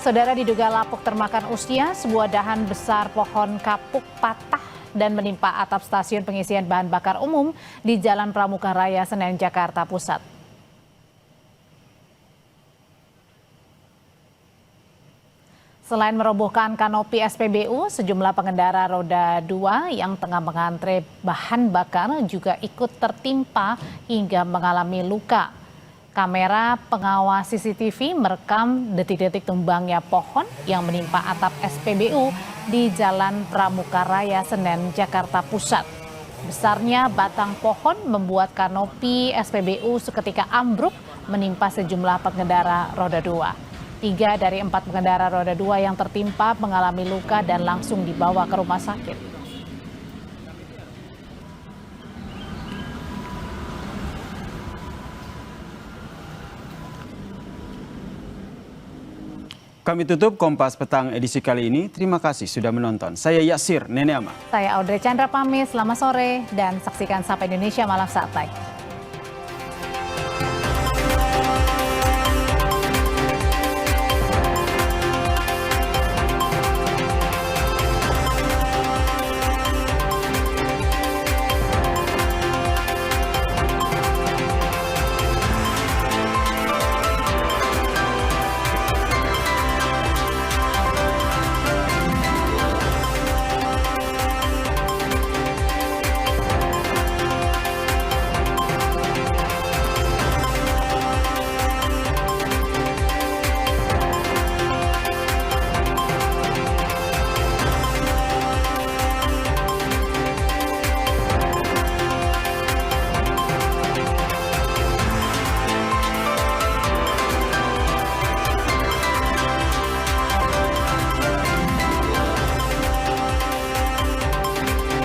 Saudara, diduga lapuk termakan usia, sebuah dahan besar pohon kapuk patah dan menimpa atap stasiun pengisian bahan bakar umum di Jalan Pramuka Raya, Senen, Jakarta Pusat. Selain merobohkan kanopi SPBU, sejumlah pengendara roda 2 yang tengah mengantre bahan bakar juga ikut tertimpa hingga mengalami luka. Kamera pengawas CCTV merekam detik-detik tumbangnya pohon yang menimpa atap SPBU di Jalan Pramuka Raya, Senen, Jakarta Pusat. Besarnya batang pohon membuat kanopi SPBU seketika ambruk menimpa sejumlah pengendara roda 2. 3 dari 4 pengendara roda 2 yang tertimpa mengalami luka dan langsung dibawa ke rumah sakit. Kami tutup Kompas Petang edisi kali ini. Terima kasih sudah menonton. Saya Yasir Neneama. Saya Audrey Chandra pamit, selamat sore dan saksikan Sapa Indonesia Malam Saat Baik.